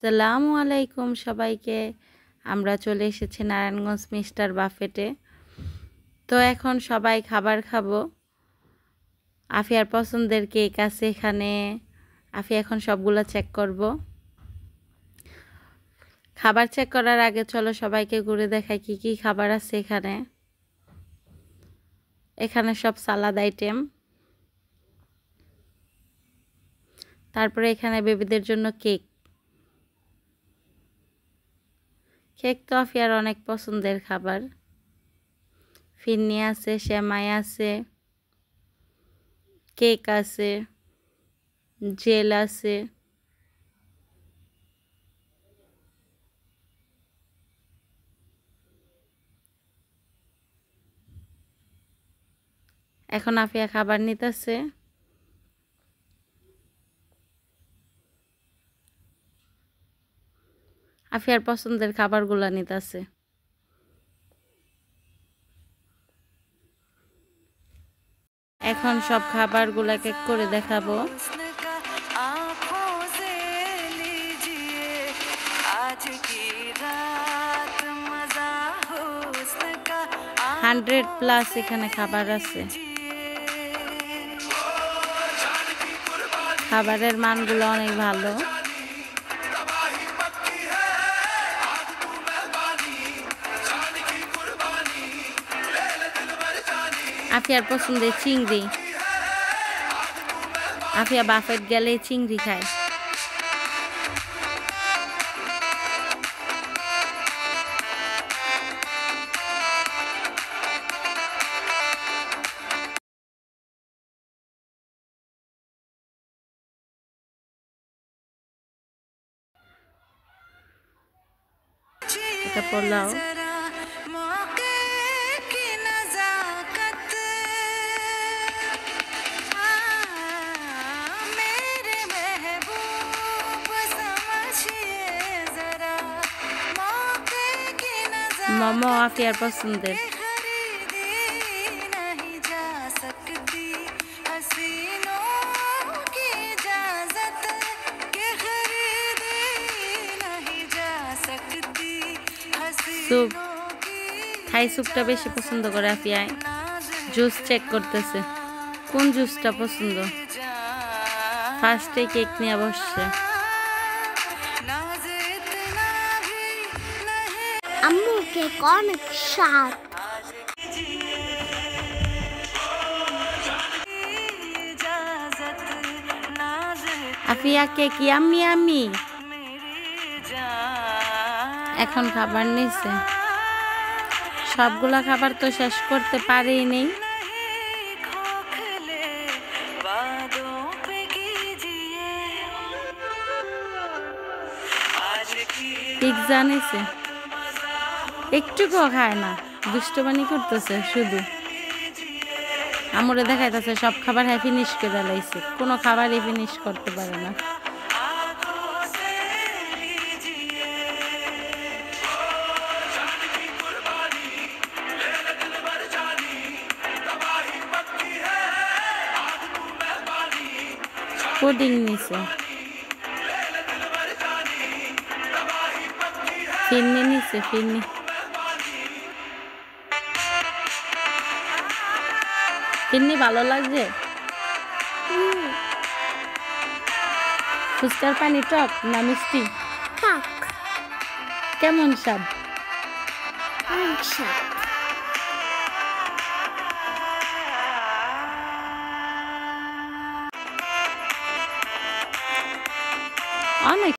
আসসালামু আলাইকুম সবাইকে। আমরা চলে এসেছি নারায়ণগঞ্জ মিস্টার বাফেটে। তো এখন সবাই খাবার খাবো। আফিয়ার পছন্দের কেক আছে এখানে। আফিয়া এখন সবগুলো চেক করব। খাবার চেক করার আগে চলো সবাইকে ঘুরে দেখাই কি কি খাবার আছে এখানে। এখানে সব সালাদ আইটেম। তারপরে এখানে বেবিদের জন্য কেক। কেক তো আফিয়ার অনেক পছন্দের খাবার। ফিরনি আছে, সেমাই আছে, কেক আছে, জেল আছে। এখন আফিয়া খাবার নিতেছে। আফিয়ার পছন্দের খাবারগুলো নিতেছে। এখন সব খাবারগুলো এক এক করে দেখাবো। 100+ এখানে খাবার আছে। খাবারের মানগুলো অনেক ভালো। আফিয়ার পছন্দের চিংড়ি। আফিয়া বাফেট গেলে চিংড়ি খায়। এটা পোলাও। মোমো আফিয়ার পছন্দের। স্যুপ। থাই স্যুপটা বেশি পছন্দ করে আফিয়ায়। জুস চেক করতেছে কোন জুসটা পছন্দ। ফার্স্টে কেক নিয়ে বসছে। আম্মু কেক অনেক স্বাদ। Afia cake yummy yummy. এখন খাবার নিছে। সবগুলা খাবার তো শেষ করতে পারেই নেই। পিৎজা নিছে। একটুকুও খায় না, দুষ্টমানি করতেছে শুধু। আমরে দেখাইতেছে সব খাবার ফিনিশ করে লাইছে, কোনো খাবারই ফিনিশ করতে পারে না। পুডিং নিছে। ফিরনি নিছে, ফিরনি। ফিরনি ভালো লাগছে। ফুচকার পানি টক না মিষ্টি? টক। কেমন স্বাদ? অনেক স্বাদ। অনেক